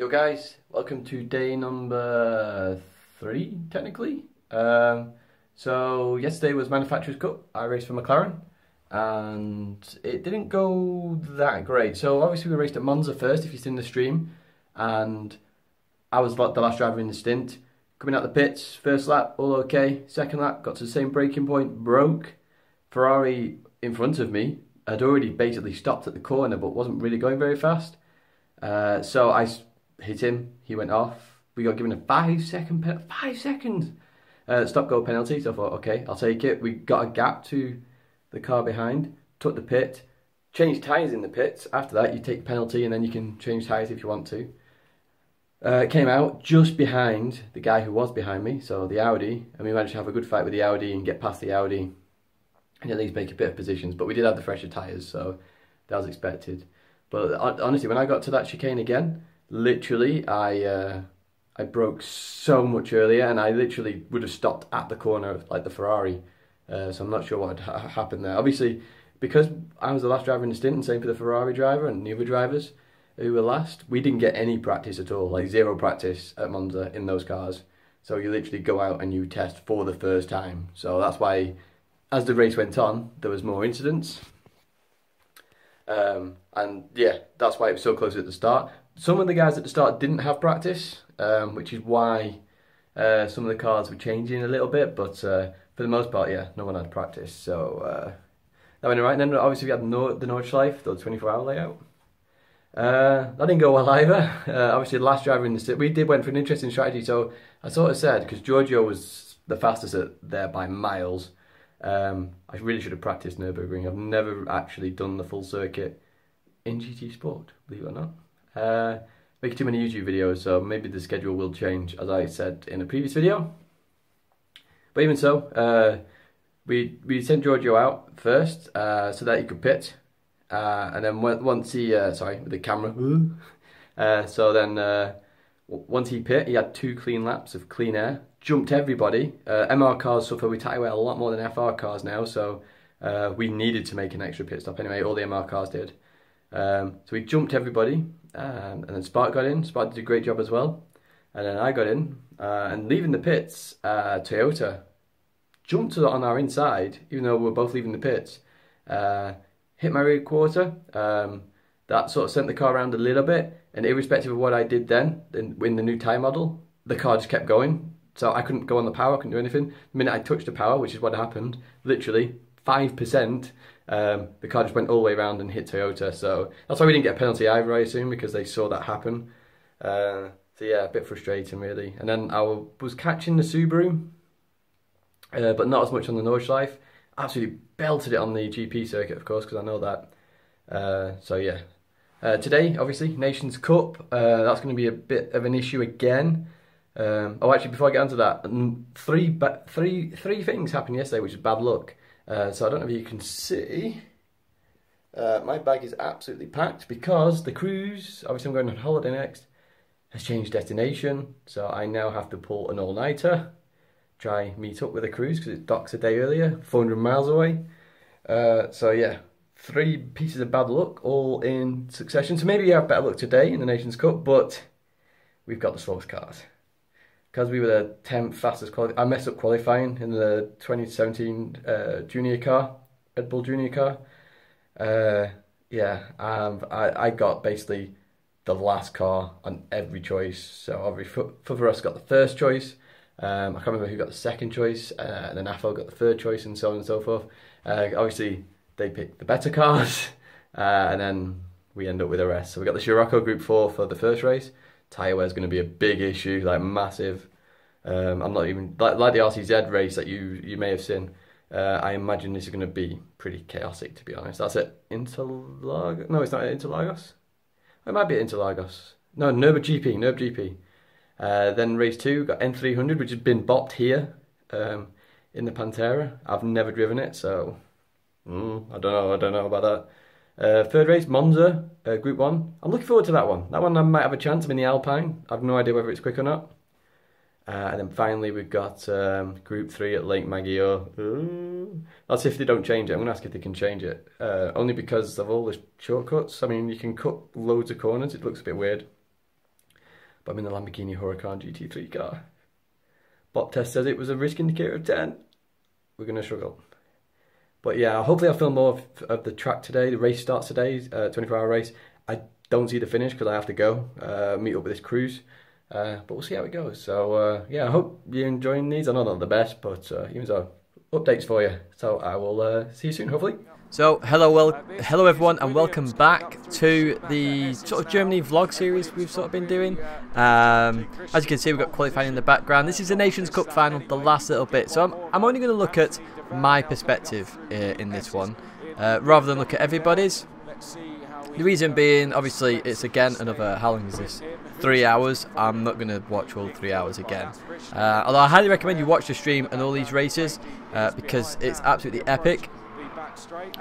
Yo guys, welcome to day number 3, technically. So yesterday was Manufacturers Cup. I raced for McLaren and it didn't go that great. So obviously we raced at Monza first, if you've seen the stream, and I was the last driver in the stint. Coming out the pits, first lap, all okay. Second lap, got to the same braking point, broke. Ferrari in front of me had already basically stopped at the corner but wasn't really going very fast. So I hit him, he went off. We got given a 5 second stop go penalty. So I thought, okay, I'll take it. We got a gap to the car behind, took the pit, changed tyres in the pits. After that, you take the penalty and then you can change tyres if you want to. Came out just behind the guy who was behind me, so the Audi, and we managed to have a good fight with the Audi and get past the Audi and at least make a bit of positions. But we did have the fresher tyres, so that was expected. But honestly, when I got to that chicane again, literally, I broke so much earlier, and I literally would have stopped at the corner like the Ferrari. So I'm not sure what had happened there. Obviously, because I was the last driver in the stint, and same for the Ferrari driver and the other drivers who were last, we didn't get any practice at all, like zero practice at Monza in those cars. So you literally go out and you test for the first time. So that's why, as the race went on, there was more incidents. And yeah, that's why it was so close at the start. Some of the guys at the start didn't have practice, which is why some of the cars were changing a little bit, but for the most part, yeah, no one had practice. So that went alright. And then obviously we had the Nordschleife, the 24-hour layout. That didn't go well either. Obviously the last driver in the stint, went for an interesting strategy. So I sort of said, because Giorgio was the fastest there by miles, I really should have practiced Nürburgring. I've never actually done the full circuit in GT Sport, believe it or not. Making too many YouTube videos, so maybe the schedule will change, as I said in a previous video. But even so, we sent Giorgio out first so that he could pit. And then once he, sorry, with the camera. So then once he pit, he had 2 clean laps of clean air. Jumped everybody. MR cars suffer with tyre wear a lot more than FR cars now, so we needed to make an extra pit stop anyway. All the MR cars did. So we jumped everybody, and then Spark got in. Spark did a great job as well. And then I got in, and leaving the pits, Toyota jumped on our inside, even though we were both leaving the pits. Hit my rear quarter. That sort of sent the car around a little bit, and irrespective of what I did then, in the new tyre model, the car just kept going. So I couldn't go on the power, I couldn't do anything. The minute I touched the power, which is what happened, literally 5%, the car just went all the way around and hit Toyota. So that's why we didn't get a penalty either, I assume, because they saw that happen. So yeah, a bit frustrating really. And then I was catching the Subaru, but not as much on the Nordschleife. Absolutely belted it on the GP circuit, of course, because I know that. So yeah. Today, obviously, Nations Cup. That's going to be a bit of an issue again. Oh, actually, before I get onto that, three things happened yesterday, which is bad luck. So I don't know if you can see. My bag is absolutely packed because the cruise, obviously I'm going on holiday next, has changed destination. So I now have to pull an all-nighter, try meet up with the cruise because it docks a day earlier, 400 miles away. So yeah, 3 pieces of bad luck all in succession. So maybe you have better luck today in the Nations Cup, but we've got the slowest cars. Because we were the 10th fastest I messed up qualifying in the 2017 junior car, Red Bull junior car. Yeah, I got basically the last car on every choice. So for us got the first choice. I can't remember who got the second choice, and then AFO got the third choice, and so on and so forth. Obviously, they picked the better cars, and then we end up with the rest. So we got the Scirocco Group 4 for the first race. Tyre wear is going to be a big issue, like massive. I'm not even like the RCZ race that you may have seen. I imagine this is going to be pretty chaotic, to be honest. That's at Interlagos. No, it's not at Interlagos. It might be at Interlagos. No, Nürburgring. Then race 2 got N300, which has been bopped here in the Pantera. I've never driven it, so I don't know about that. Third race, Monza, Group 1. I'm looking forward to that one. That one I might have a chance. I'm in the Alpine. I've no idea whether it's quick or not. And then finally we've got Group 3 at Lake Maggiore. That's if they don't change it. I'm going to ask if they can change it. Only because of all the shortcuts. I mean, you can cut loads of corners. It looks a bit weird. but I'm in the Lamborghini Huracan GT3 car. Bot test says it was a risk indicator of 10. We're going to struggle. But yeah, hopefully I'll film more of the track today. The race starts today, 24-hour race. I don't see the finish because I have to go meet up with this cruise. But we'll see how it goes. So yeah, I hope you're enjoying these. I know they're not the best, but even so, updates for you. So I will see you soon, hopefully. So hello everyone, and welcome back to the sort of Germany vlog series we've sort of been doing. As you can see, we've got qualifying in the background. This is the Nations Cup final, the last little bit. So I'm only going to look at my perspective in this one, rather than look at everybody's. The reason being, obviously, it's again another, how long is this? 3 hours. I'm not going to watch all 3 hours again. Although I highly recommend you watch the stream and all these races because it's absolutely epic.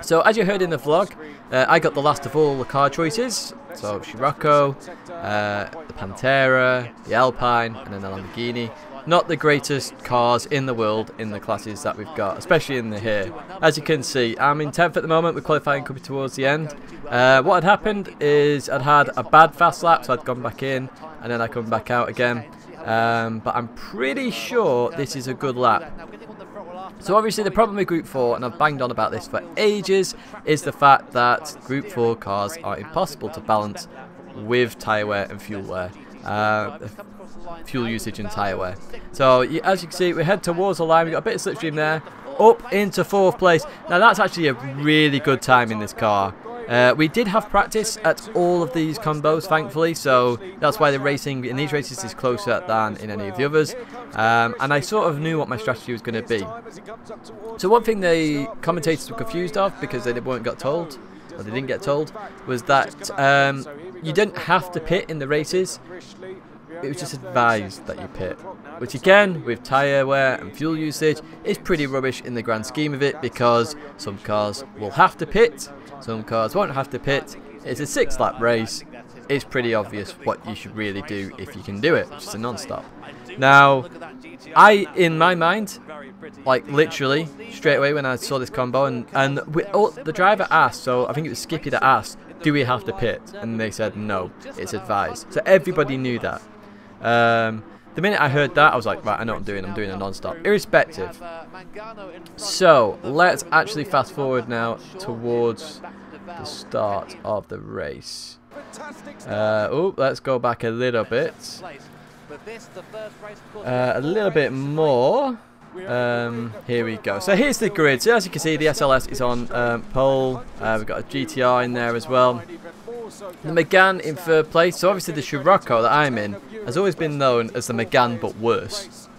So as you heard in the vlog, I got the last of all the car choices. So Scirocco, the Pantera, the Alpine, and then the Lamborghini. Not the greatest cars in the world in the classes that we've got, especially in the here. As you can see, I'm in 10th at the moment with qualifying coming towards the end. What had happened is I'd had a bad fast lap, so I'd gone back in and then I come back out again. But I'm pretty sure this is a good lap. So obviously the problem with Group 4, and I've banged on about this for ages, is the fact that Group 4 cars are impossible to balance with tyre wear and fuel wear. Fuel usage and tyre wear. So as you can see, we head towards the line. We've got a bit of slipstream there, up into 4th place. Now that's actually a really good time in this car. We did have practice at all of these combos, thankfully, so that's why the racing in these races is closer than in any of the others. And I sort of knew what my strategy was going to be. So one thing the commentators were confused of, because they weren't got told, or they didn't get told, was that you didn't have to pit in the races. It was just advised that you pit, which again, with tyre wear and fuel usage, is pretty rubbish in the grand scheme of it, because some cars will have to pit, some cars won't have to pit. It's a 6-lap race. It's pretty obvious what you should really do if you can do it, which is a non-stop. Now, in my mind, like literally straight away when I saw this combo, and the driver asked, so I think it was Skippy that asked, do we have to pit? And they said no, it's advised. So everybody knew that. The minute I heard that, I was like, right, I know what I'm doing a non-stop, irrespective. So let's actually fast forward now towards the start of the race. Let's go back a little bit. A little bit more. Here we go. So here's the grid. So as you can see, the SLS is on pole. We've got a GTR in there as well. The Megane in 3rd place. So obviously the Scirocco that I'm in has always been known as the Megane, but worse.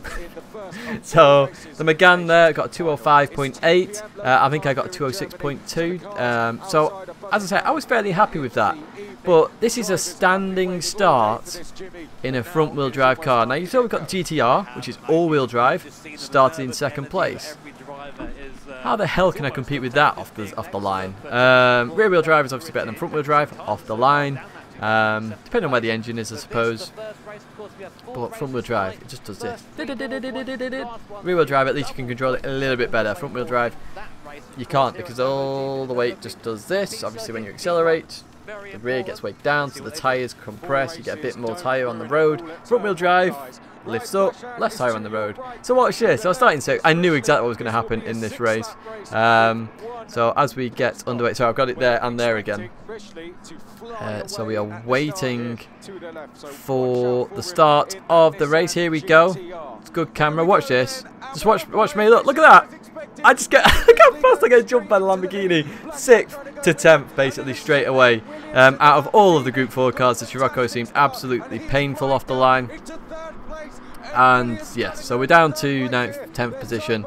So the Megane there got a 205.8. I think I got a 206.2. So as I say, I was fairly happy with that. But this is a standing start in a front-wheel drive car. Now you saw we've got the GTR, which is all-wheel drive, started in 2nd place. How the hell can I compete with that off the line? Rear-wheel drive is obviously better than front-wheel drive, off the line. Depending on where the engine is, I suppose. But front-wheel drive, it just does this. Rear-wheel drive, at least you can control it a little bit better. Front-wheel drive, you can't, because all the weight just does this. Obviously, when you accelerate, the rear gets weighed down, so the tyres compress. You get a bit more tyre on the road. Front-wheel drive lifts up, less tyre on the road. So watch this. So I was starting to, I knew exactly what was going to happen in this race. So as we get underway, so I've got it there and there again. So we are waiting for the start of the race. Here we go. It's good camera. Watch this. Just watch me. Look at that. I just get look how fast I get jumped by the Lamborghini. 6th to 10th basically straight away. Out of all of the Group 4 cars, the Scirocco seemed absolutely painful off the line. And yes, so we're down to 9th, 10th position.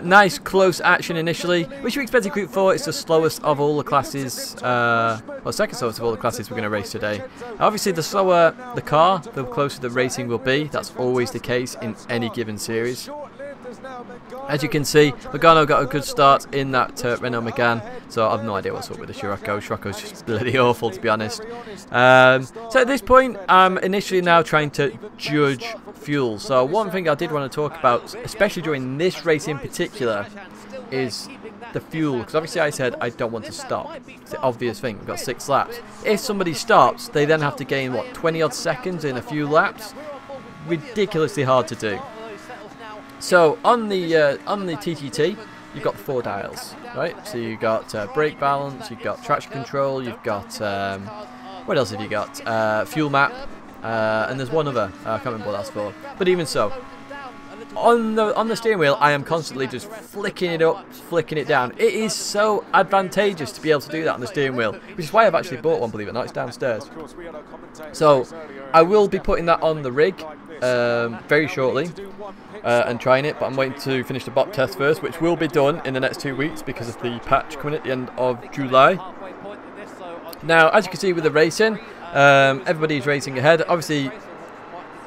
Nice close action initially, which we expected Group 4. It's the slowest of all the classes, well, second slowest of all the classes we're going to race today. Obviously, the slower the car, the closer the racing will be. That's always the case in any given series. As you can see, Logano got a good start in that Renault Megane, so I've no idea what's up with the Scirocco. Scirocco's just bloody awful, to be honest. So at this point, I'm initially now trying to judge fuel. So one thing I did want to talk about, especially during this race in particular, is the fuel, because obviously I said I don't want to stop. It's the obvious thing. We've got 6 laps. If somebody stops, they then have to gain, what, 20 odd seconds in a few laps? Ridiculously hard to do. So on the TTT, you've got 4 dials, right? So you've got brake balance, you've got traction control, you've got what else have you got? Fuel map, and there's one other. I can't remember what that's for. But even so, on the steering wheel, I am constantly just flicking it up, flicking it down. It is so advantageous to be able to do that on the steering wheel, which is why I've actually bought one, believe it or not. It's downstairs. So I will be putting that on the rig very shortly and trying it, but I'm waiting to finish the bot test first, which will be done in the next 2 weeks because of the patch coming at the end of July. Now, as you can see with the racing, everybody's racing ahead. Obviously,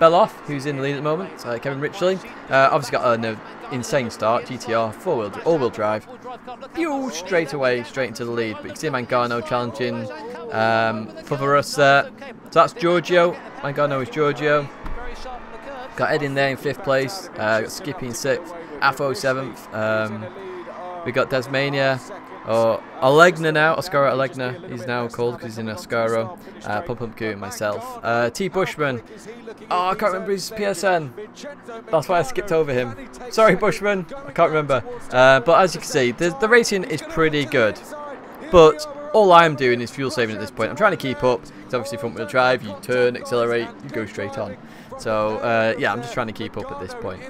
Beloff, who's in the lead at the moment, Kevin Richley, obviously got an insane start, GTR, all-wheel drive. Pew, straight away, straight into the lead. But you can see Mangano challenging Favoros there. So that's Giorgio. Mangano is Giorgio. Got Ed in there in 5th place. Got Skippy in 6th. Afo 7th. We got Desmania. Alegna now, Oscaro Alegna, he's now called because he's in Oscaro. Pumpku and myself. T Bushman. Oh, I can't remember his PSN. That's why I skipped over him. Sorry, Bushman. I can't remember. But as you can see, the racing is pretty good. But all I'm doing is fuel saving at this point. I'm trying to keep up. Because obviously front wheel drive, you turn, accelerate, you go straight on. So yeah, I'm just trying to keep up at this point.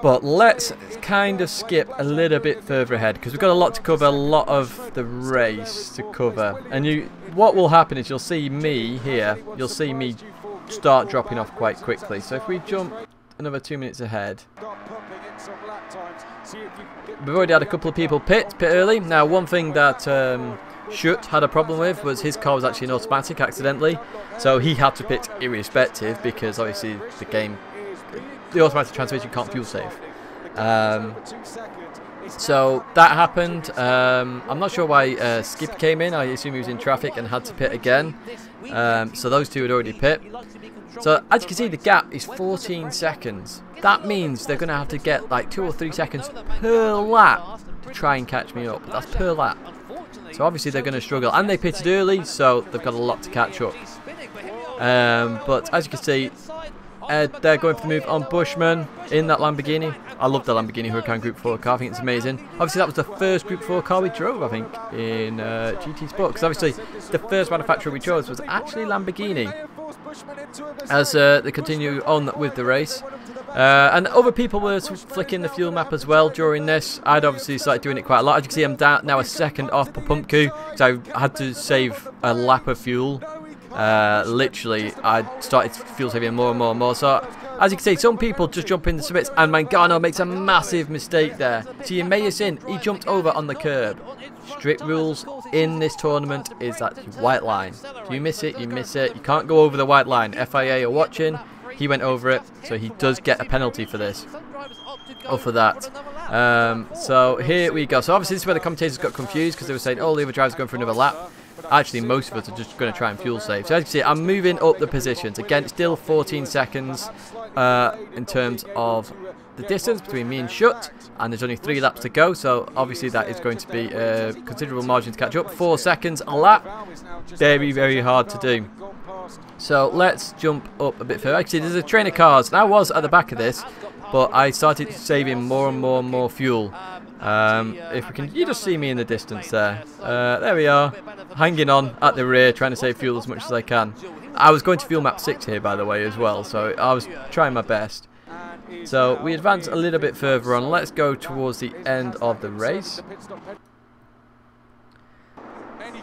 But let's kind of skip a little bit further ahead because we've got a lot to cover, a lot of the race to cover. And what will happen is you'll see me here, you'll see me start dropping off quite quickly. So if we jump another 2 minutes ahead, we've already had a couple of people pit early. Now, one thing that Schutt had a problem with was his car was actually an automatic accidentally, so he had to pit irrespective because obviously the automatic transmission can't fuel save. So that happened. I'm not sure why Skip came in. I assume he was in traffic and had to pit again. So those two had already pit. So as you can see, the gap is 14 seconds. That means they're going to have to get like 2 or 3 seconds per lap to try and catch me up. That's per lap. So obviously they're going to struggle. And they pitted early, so they've got a lot to catch up. But as you can see, they're going for the move on Bushman in that Lamborghini. I love the Lamborghini Huracan Group 4 car. I think it's amazing. Obviously, that was the first Group 4 car we drove, I think, in GT Sport. Because obviously, the first manufacturer we chose was actually Lamborghini. As they continue on with the race. And other people were flicking the fuel map as well during this. I'd obviously started doing it quite a lot. As you can see, I'm down now a second off Pumpku. So I had to save a lap of fuel. Literally, I started fuel saving more and more and more. So, as you can see, some people just jump in the submits, and Mangano makes a massive mistake there. So you may have seen, he jumped over on the curb. Strict rules in this tournament is that white line. If you miss it, you miss it. You can't go over the white line. FIA are watching. He went over it, so he does get a penalty for this. Or for that. So here we go. So obviously this is where the commentators got confused because they were saying, oh, the other driver's going for another lap. Actually, most of us are just going to try and fuel save. So as you can see, I'm moving up the positions. Again, still 14 seconds in terms of the distance between me and Schutt. And there's only 3 laps to go. So obviously that is going to be a considerable margin to catch up. 4 seconds a lap. Very, very hard to do. So let's jump up a bit further. Actually, there's a train of cars. And I was at the back of this, but I started saving more and more and more fuel. If we can, you just see me in the distance there. There we are, hanging on at the rear, trying to save fuel as much as I can. I was going to fuel map 6 here, by the way, as well, so I was trying my best. So we advance a little bit further on. Let's go towards the end of the race.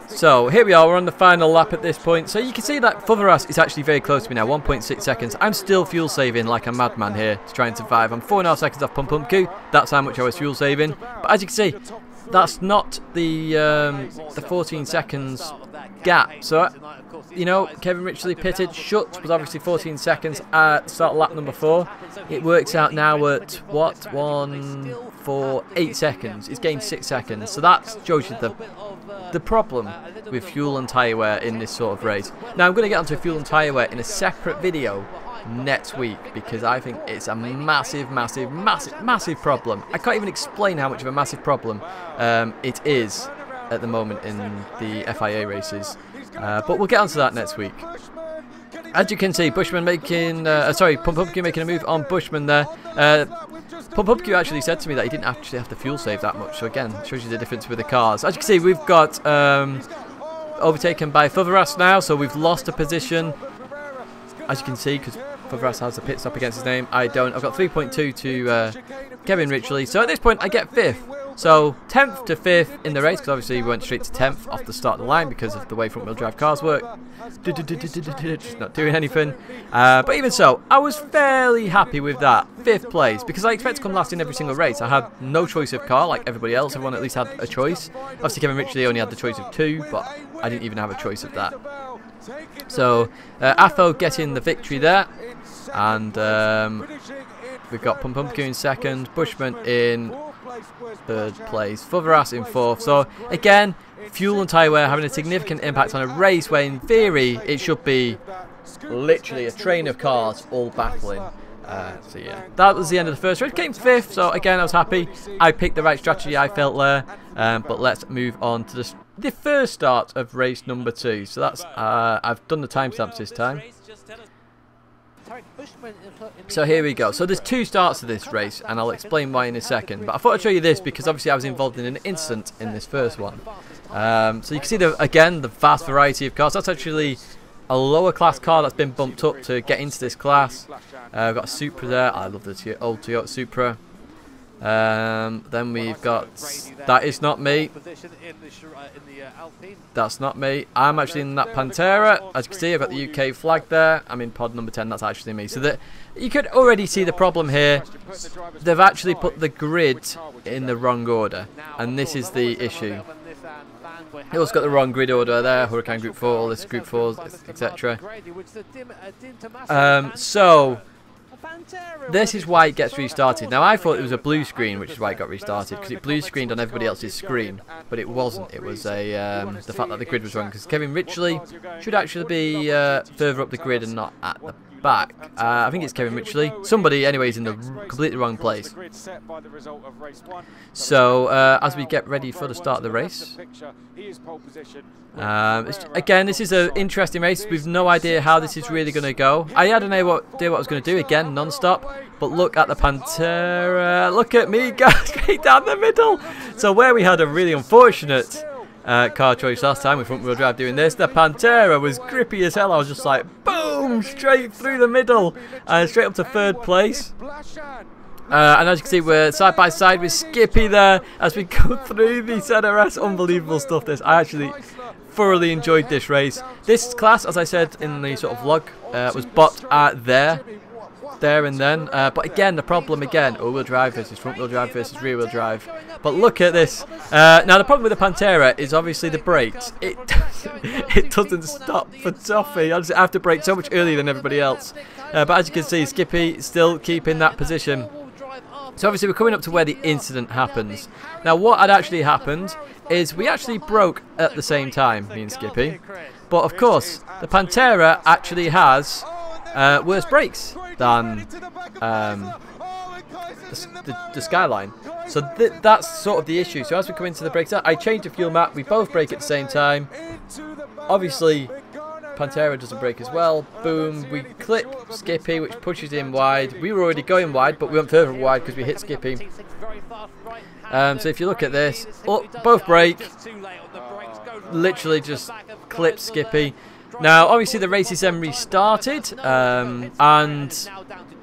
So here we are, we're on the final lap at this point. So you can see that Favoras is actually very close to me now, 1.6 seconds. I'm still fuel saving like a madman here to try and survive. I'm 4.5 seconds off Pumpku. That's how much I was fuel saving. But as you can see, that's not the 14 seconds gap. So, you know, Kevin Richley pitted. Schutt was obviously 14 seconds at start lap number 4. It works out now at, what, 8 seconds. It's gained 6 seconds. So that shows you the problem with fuel and tyre wear in this sort of race. Now I'm going to get onto fuel and tyre wear in a separate video next week, because I think it's a massive problem. I can't even explain how much of a massive problem it is at the moment in the FIA races, but we'll get onto that next week. As you can see, Bushman making, Pump Pumpkin making a move on Bushman there. Pump Pumpkin actually said to me that he didn't actually have to fuel save that much, so again, shows you the difference with the cars. As you can see, we've got overtaken by Fotherras now, so we've lost a position. As you can see, because Fotherras has a pit stop against his name, I don't. I've got 3.2 to Kevin Ridgely, so at this point I get 5th. So 10th to 5th in the race, because obviously we went straight to 10th off the start of the line because of the way front wheel drive cars work. Just not doing anything. But even so, I was fairly happy with that 5th place, because I expect to come last in every single race. I had no choice of car like everybody else. Everyone at least had a choice. Obviously Kevin Ridgely only had the choice of 2, but I didn't even have a choice of that. So Atho getting the victory there, and we've got Pump Pumpkin in 2nd, Bushman in 3rd place, Fotherras in 4th. So again, fuel and tyre wear having a significant impact on a race where in theory it should be literally a train of cars all battling. So yeah, that was the end of the first race. Came 5th, so again I was happy. I picked the right strategy, I felt there. But let's move on to the first start of race number 2. So that's I've done the timestamps this time. So here we go. So there's 2 starts to this race, and I'll explain why in a second. But I thought I'd show you this because obviously I was involved in an incident in this first one. So you can see again the vast variety of cars. That's actually a lower class car that's been bumped up to get into this class. We've got a Supra there. I love the old Toyota Supra. Then we've got, that is not me. That's not me. I'm actually in that Pantera. As you can see, I've got the UK flag there. I'm in pod number 10. That's actually me. So that you could already see the problem here. They've actually put the grid in the wrong order, and this is the issue. It also got the wrong grid order there. Hurricane Group 4, all this Group 4s, etc. So this is why it gets restarted. Now I thought it was a blue screen, which is why it got restarted, because it blue screened on everybody else's screen, but it wasn't. It was the fact that the grid was wrong, because Kevin Ridgely should actually be further up the grid and not at the back. I think it's Kevin Ridgely. Somebody anyways in the completely wrong place. So as we get ready for the start of the race, again, this is an interesting race. We've no idea how this is really going to go. I had no idea what I was going to do, again, non-stop. But look at the Pantera. Look at me go straight down the middle. So where we had a really unfortunate car choice last time with front wheel drive doing this, the Pantera was grippy as hell. I was just like, boom, straight through the middle and straight up to 3rd place. And as you can see, we're side by side with Skippy there as we go through the ZRS. Unbelievable stuff this. I actually thoroughly enjoyed this race. This class, as I said in the sort of vlog, was bought there and then. But again, the problem again, all-wheel drive versus front-wheel drive versus rear-wheel drive. But look at this. Now the problem with the Pantera is obviously the brakes. It doesn't stop for toffee. I just have to brake so much earlier than everybody else. But as you can see, Skippy still keeping that position. So obviously we're coming up to where the incident happens. Now what had actually happened is we actually broke at the same time, me and Skippy. But of course, the Pantera actually has worse brakes than the Skyline. So that's sort of the issue. So as we come into the brakes, I changed the fuel map. We both brake at the same time. Obviously, Pantera doesn't brake as well. Boom, we clip Skippy, which pushes him wide. We were already going wide, but we went further wide because we hit Skippy. So if you look at this, both brake, literally just clipped Skippy. Now, obviously, the race is then restarted, and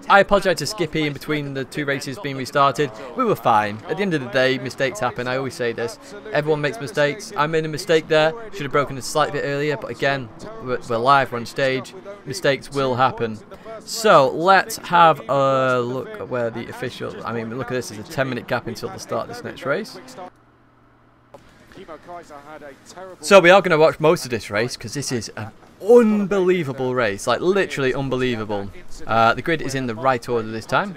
I apologise to Skippy in between the 2 races being restarted. We were fine. At the end of the day, mistakes happen. I always say this. Everyone makes mistakes. I made a mistake there. Should have broken a slight bit earlier, but again, we're live, we're on stage. Mistakes will happen. So, let's have a look at where the official... I mean, look at this. There's a 10-minute gap until the start of this next race. So we are going to watch most of this race because this is an unbelievable race, like literally unbelievable. The grid is in the right order this time.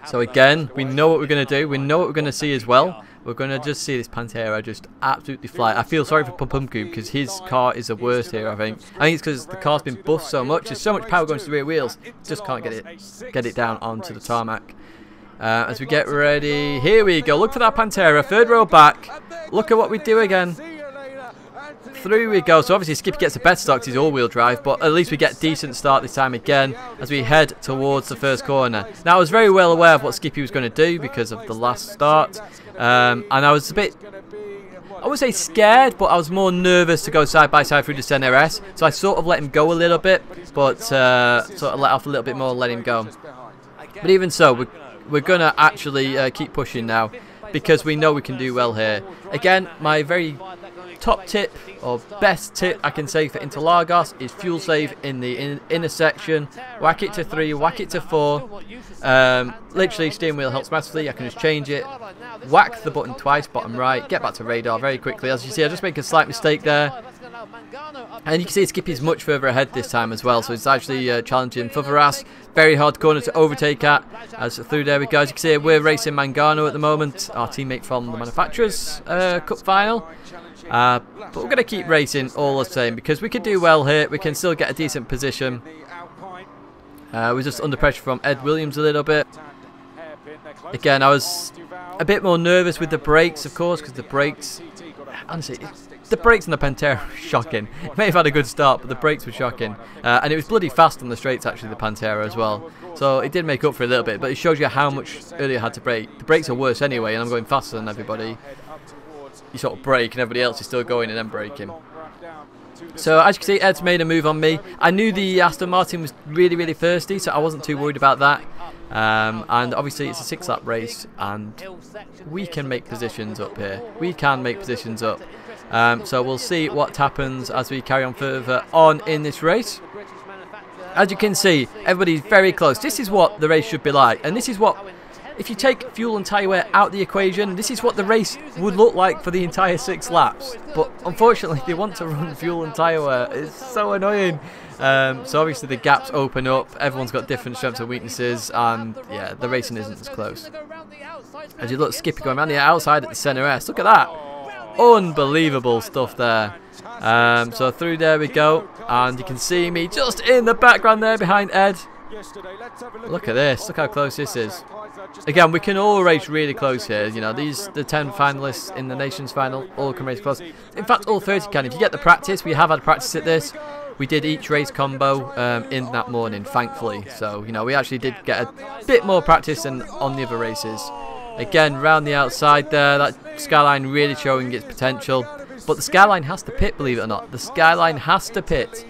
So again, we know what we're going to do, we know what we're going to see as well. we're going to just see this Pantera just absolutely fly. I feel sorry for Pumpumku because his car is the worst here, I think. I think it's because the car's been buffed so much. There's so much power going to the rear wheels. Just can't get it down onto the tarmac. As we get ready, here we go. Look for that Pantera, third row back. Look at what we do again. Through we go. So obviously Skippy gets a better start because he's all-wheel drive, but at least we get decent start this time again as we head towards the first corner. Now I was very well aware of what Skippy was going to do because of the last start, and I was a bit, I would say scared, but I was more nervous to go side by side through the NRS, so I sort of let him go a little bit, but sort of let off a little bit more and let him go. But even so, we're going to actually keep pushing now because we know we can do well here. Again, my very top tip or best tip I can say for Interlagos is fuel save in the inner section. Whack it to 3, whack it to 4. Literally steering wheel helps massively. I can just change it, whack the button twice, bottom right, get back to radar very quickly. As you see, I just make a slight mistake there, and you can see Skippy's much further ahead this time as well, so it's actually challenging Favaras. Very hard corner to overtake at. As through there we go. As you can see, we're racing Mangano at the moment, our teammate from the Manufacturers Cup final. But we're going to keep racing all the same because we can do well here. We can still get a decent position. We're just under pressure from Ed Williams a little bit. Again, I was a bit more nervous with the brakes, of course, because the brakes, honestly, the brakes on the Pantera were shocking. It may have had a good start, but the brakes were shocking. And it was bloody fast on the straights, actually, the Pantera as well. So it did make up for a little bit, but it shows you how much earlier I had to brake. The brakes are worse anyway, and I'm going faster than everybody. You sort of brake, and everybody else is still going and then braking. So as you can see, Ed's made a move on me. I knew the Aston Martin was really, really thirsty, so I wasn't too worried about that. And obviously it's a 6-lap race, and we can make positions up here. We can make positions up. So we'll see what happens as we carry on further on in this race. As you can see, everybody's very close. This is what the race should be like, and this is what, if you take fuel and tyre wear out of the equation, this is what the race would look like for the entire 6 laps. But unfortunately, they want to run fuel and tyre wear. It's so annoying. So obviously the gaps open up. Everyone's got different strengths and weaknesses, and yeah, the racing isn't as close. As you look, Skippy going around the outside at the centre S. Look at that. Unbelievable stuff there. So through there we go, and you can see me just in the background there behind Ed. Look at this. Look how close this is. Again, we can all race really close here. You know, the 10 finalists in the Nations final all can race close. In fact, all 30 can. If you get the practice, we have had practice at this. We did each race combo in that morning, thankfully. So, you know, we actually did get a bit more practice than on the other races. Again, round the outside there, that Skyline really showing its potential. But the Skyline has to pit, believe it or not. The Skyline has to pit.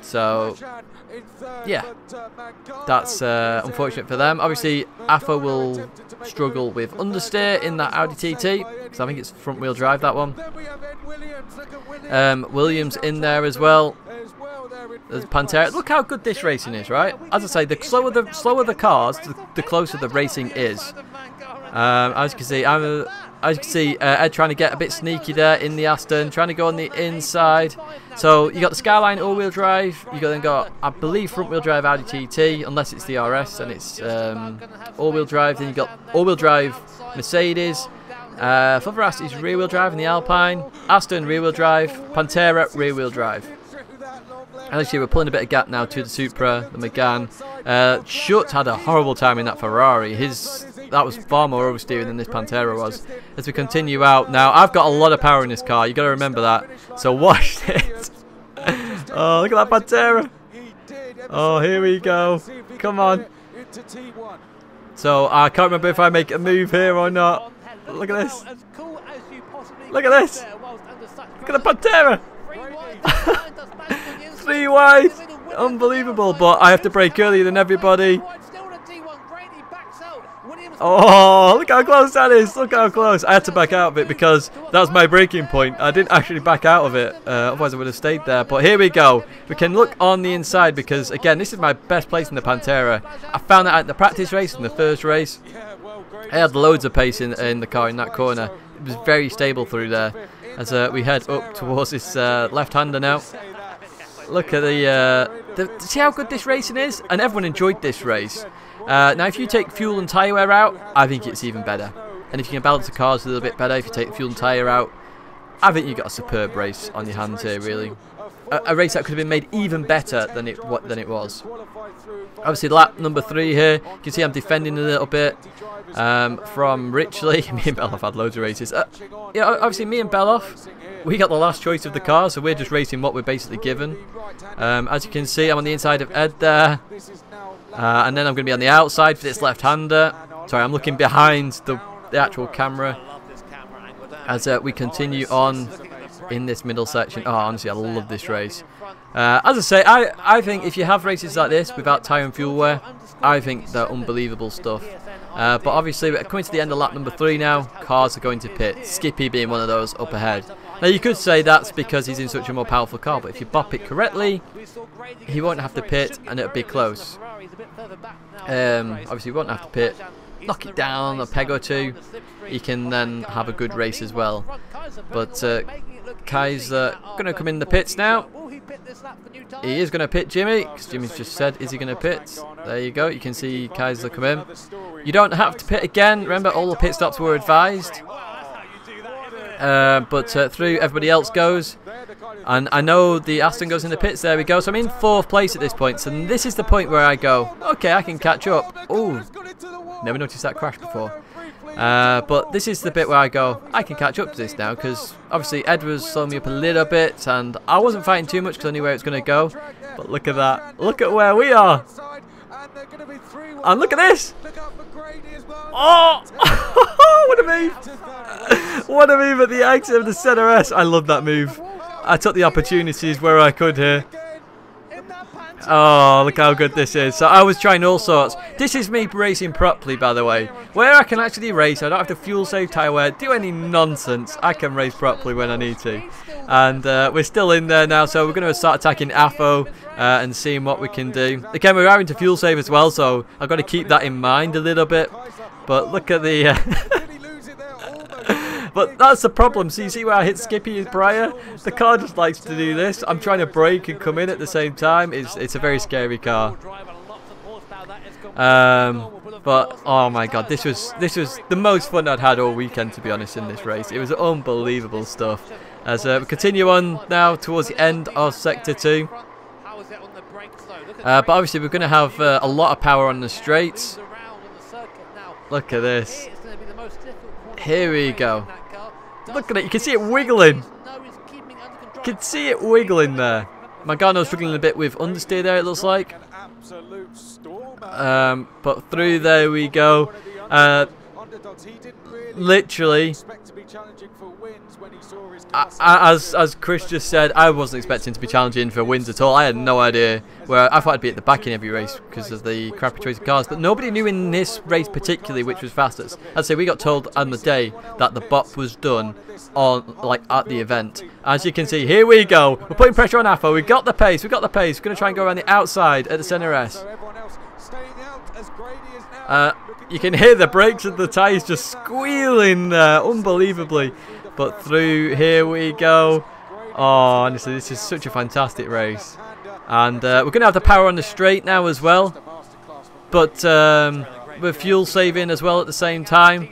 So, yeah, that's unfortunate for them. Obviously, AFA will struggle with understeer in that Audi TT, because I think it's front wheel drive, that one. Williams in there as well. There's Pantera. Look how good this racing is, right? As I say, the slower the cars, the closer the racing is. As you can see, Ed trying to get a bit sneaky there in the Aston, trying to go on the inside. So you got the Skyline all-wheel drive. You then got, I believe, front-wheel drive Audi TT, unless it's the RS and it's all-wheel drive. Then you got all-wheel drive Mercedes. Favaras is rear-wheel drive in the Alpine. Aston rear-wheel drive. Pantera rear-wheel drive. And actually, we're pulling a bit of gap now to the Supra, the Megane. Schutt had a horrible time in that Ferrari. That was far more oversteering than this Pantera was. As we continue out now, I've got a lot of power in this car. You got to remember that. So watch this. Oh, look at that Pantera. Oh, here we go. Come on. So I can't remember if I make a move here or not. Look at this. Look at this. Look at the Pantera. 3 wide. Unbelievable. But I have to brake earlier than everybody. Oh, look how close that is. Look how close. I had to back out of it because that was my braking point. I didn't actually back out of it. Otherwise, I would have stayed there. But here we go. We can look on the inside because, again, this is my best place in the Pantera. I found that at the practice race, in the first race. I had loads of pace in the car in that corner. It was very stable through there. As we head up towards this left-hander now. Look at see how good this racing is? And everyone enjoyed this race. Now, if you take fuel and tyre wear out, I think it's even better. and if you can balance the cars a little bit better, if you take the fuel and tyre out, I think you've got a superb race on your hands here, really. A race that could have been made even better than it was. Obviously, lap number 3 here. You can see I'm defending a little bit from Richley. Me and Beloff had loads of races. Yeah, obviously, me and Beloff, we got the last choice of the car, so we're just racing what we're basically given. As you can see, I'm on the inside of Ed there. And then I'm going to be on the outside for this left-hander. Sorry, I'm looking behind the actual camera as we continue on in this middle section. Oh, honestly, I love this race. As I say, I think if you have races like this without tyre and fuel wear, I think they're unbelievable stuff. But obviously, we're coming to the end of lap number 3 now. Cars are going to pit. Skippy being one of those up ahead. Now, you could say that's because he's in such a more powerful car, but if you bop it correctly, he won't have to pit and it'll be close. Obviously, he won't have to pit. Knock it down a peg or two. He can then have a good race as well. But Kai's going to come in the pits now. He is going to pit Jimmy, because Jimmy's just said, is he going to pit? There you go, you can see Kai's come in. You don't have to pit again, remember all the pit stops were advised. But through everybody else goes. And I know the Aston goes in the pits, there we go. So I'm in 4th place at this point, so this is the point where I go, okay, I can catch up. Oh, never noticed that crash before. But this is the bit where I go, I can catch up to this now, because obviously Ed was slowing me up a little bit, and I wasn't fighting too much because I knew where it was going to go. But look at that. Look at where we are. And look at this. Oh! What a move. What a move at the exit of the Centre S. I love that move. I took the opportunities where I could here. Oh, look how good this is. So I was trying all sorts. This is me racing properly, by the way. Where I can actually race, I don't have to fuel save tyre wear, do any nonsense. I can race properly when I need to. And we're still in there now, so we're going to start attacking AFO and seeing what we can do. Again, we're having to fuel save as well, so I've got to keep that in mind a little bit. But look at the... But that's the problem. So you see where I hit Skippy prior? The car just likes to do this. I'm trying to brake and come in at the same time. It's a very scary car. But oh my god, this was the most fun I'd had all weekend, to be honest, in this race. It was unbelievable stuff. As we continue on now towards the end of Sector 2. But obviously we're going to have a lot of power on the straights. Look at this. Here we go. Look at it, you can see it wiggling. You can see it wiggling there. Magano's struggling a bit with understeer there, it looks like. But through there we go. Literally, as Chris just said, I wasn't expecting to be challenging for wins at all. I had no idea. Where I thought I'd be at the back in every race because of the crappy choice of cars, but nobody knew in this race particularly which was fastest. I'd say we got told on the day that the bop was done on at the event. As you can see, here we go. We're putting pressure on AFO. We got the pace. We got the pace. We're going to try and go around the outside at the Centre S. You can hear the brakes and the tyres just squealing there, unbelievably. But through here we go. Oh, honestly, this is such a fantastic race. And we're going to have the power on the straight now as well. But we're fuel saving as well at the same time.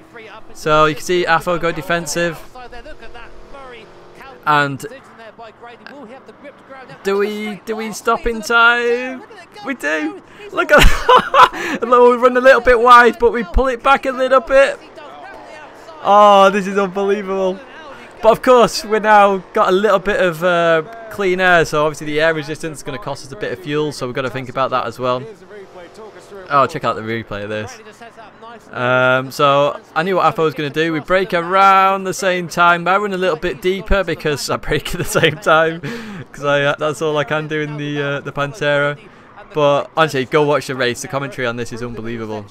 So you can see AFO go defensive. And do we stop in time? We do. Look at that. We run a little bit wide, but we pull it back a little bit. Oh, this is unbelievable. But of course, we're now got a little bit of clean air, so obviously the air resistance is going to cost us a bit of fuel, so we've got to think about that as well. Oh, check out the replay of this. So I knew what AFO was going to do. We brake around the same time. I run a little bit deeper because I brake at the same time, because that's all I can do in the Pantera. But honestly, go watch the race. The commentary on this is unbelievable.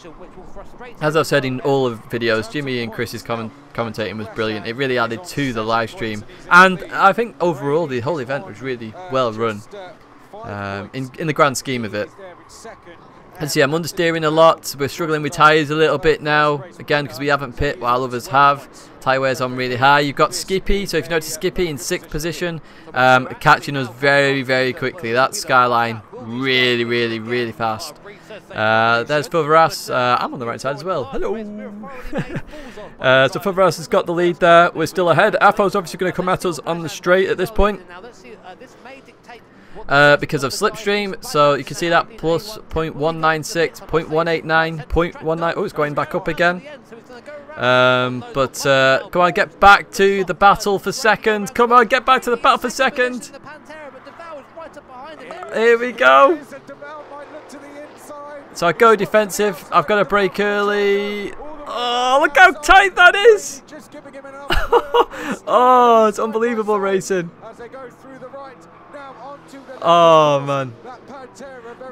As I've said in all of the videos, Jimmy and Chris's commentating was brilliant. It really added to the live stream, and I think overall the whole event was really well run in the grand scheme of it. And see, I'm understeering a lot. We're struggling with tyres a little bit now, again because we haven't pit while others have. Tyre wear's on really high. You've got Skippy, so if you notice Skippy in 6th position, catching us very, very quickly. That Skyline really, really, really fast. There's Furveras. I'm on the right side as well. Hello. So Furveras has got the lead there. We're still ahead. Afo's obviously going to come at us on the straight at this point. Because of slipstream, so you can see that plus 0.196, 0.189, 0.19. Oh, it's going back up again. But come on, get back to the battle for second. Come on, get back to the battle for second. Here we go. So I go defensive. I've got to brake early. Oh, look how tight that is. Oh, it's unbelievable racing. Oh man,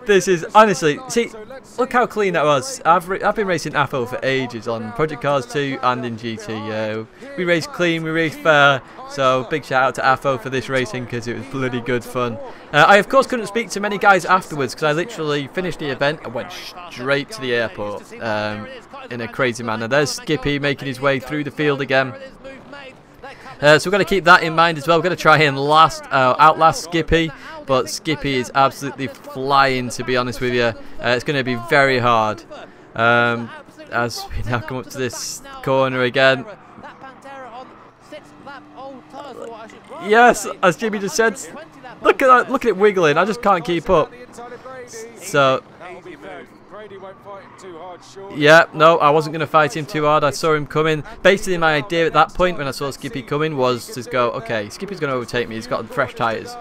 this is honestly, see, look how clean that was. I've been racing AFO for ages on Project Cars 2 and in GT. We race clean, we race fair, so big shout out to AFO for this racing because it was bloody good fun. I of course couldn't speak to many guys afterwards because I literally finished the event and went straight to the airport in a crazy manner. There's Skippy making his way through the field again. So we've got to keep that in mind as well. We're going to try and outlast Skippy, but Skippy is absolutely flying, to be honest with you. It's going to be very hard as we now come up to this corner again. Yes, as Jimmy just said, look at that, look at it wiggling. I just can't keep up. So yeah, no, I wasn't going to fight him too hard. I saw him coming. Basically, my idea at that point when I saw Skippy coming was to go, okay, Skippy's going to overtake me. He's got fresh tyres.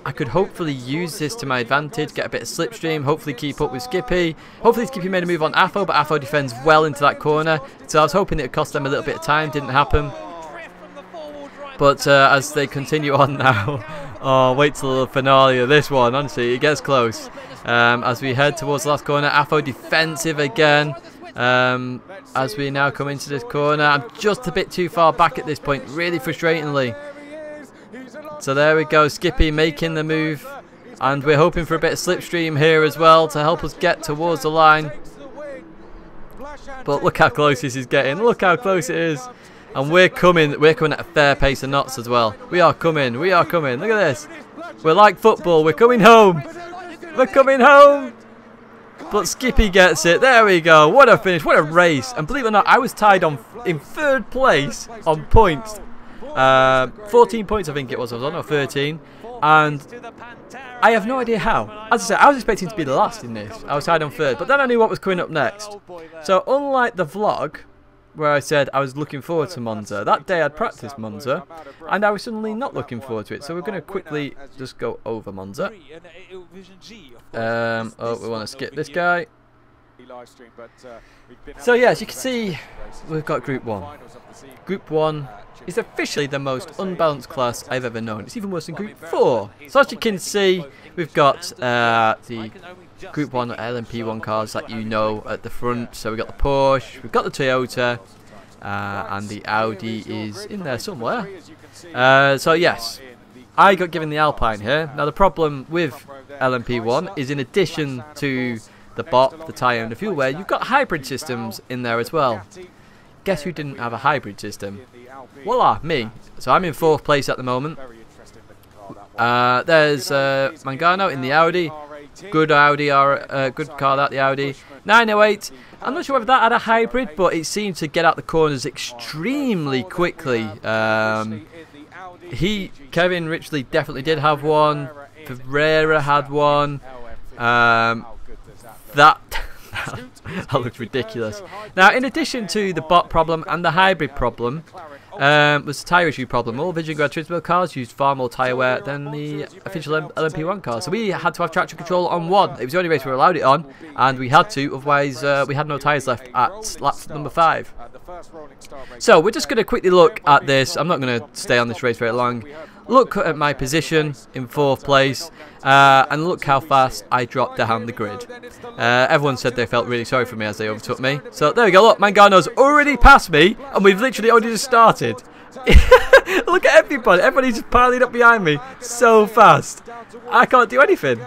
I could hopefully use this to my advantage, get a bit of slipstream, hopefully keep up with Skippy. Hopefully Skippy made a move on AFO, but AFO defends well into that corner. So I was hoping it would cost them a little bit of time. Didn't happen. But as they continue on now, oh, wait till the finale of this one. Honestly, it gets close. As we head towards the last corner, AFO defensive again. As we now come into this corner, I'm just a bit too far back at this point, really frustratingly. So there we go, Skippy making the move, and we're hoping for a bit of slipstream here as well to help us get towards the line. But look how close this is getting, look how close it is. And we're coming at a fair pace of knots as well. We are coming, look at this. We're like football, we're coming home. We're coming home. But Skippy gets it. There we go. What a finish. What a race. And believe it or not, I was tied in third place on points. 14 points I think it was. I was on, or 13. And I have no idea how. As I said, I was expecting to be the last in this. I was tied on third. But then I knew what was coming up next. So unlike the vlog, where I said I was looking forward to Monza, that day I'd practiced Monza, and I was suddenly not looking forward to it. So we're going to quickly just go over Monza. Oh, we want to skip this guy. So yeah, as you can see, we've got Group 1. Group 1 is officially the most unbalanced class I've ever known. It's even worse than Group 4. So as you can see, we've got the Group 1 LMP1 cars that you know at the front. So we've got the Porsche, we've got the Toyota, and the Audi is in there somewhere. So yes, I got given the Alpine here. Now the problem with LMP1 is, in addition to the bot, the tyre and the fuel wear, you've got hybrid systems in there as well. Guess who didn't have a hybrid system? Voila, me. So I'm in 4th place at the moment. There's Mangano in the Audi. Good Audi, or good car that, the Audi. 908. I'm not sure whether that had a hybrid, but it seemed to get out the corners extremely quickly. Kevin Richley definitely did have one. Ferreira had one. That looks ridiculous. Now, in addition to the bot problem and the hybrid problem, was the tyre issue problem. All Vision Gran Turismo cars used far more tyre wear than the official LMP1 cars. So we had to have traction control on one. It was the only race we were allowed it on, and we had to, otherwise we had no tyres left at lap number 5. So we're just going to quickly look at this. I'm not going to stay on this race very long. Look at my position in 4th place, and look how fast I dropped down the grid. Everyone said they felt really sorry for me as they overtook me. So there we go, look, Mangano's already passed me, and we've literally only just started. Look at everybody, everybody's just piling up behind me so fast. I can't do anything.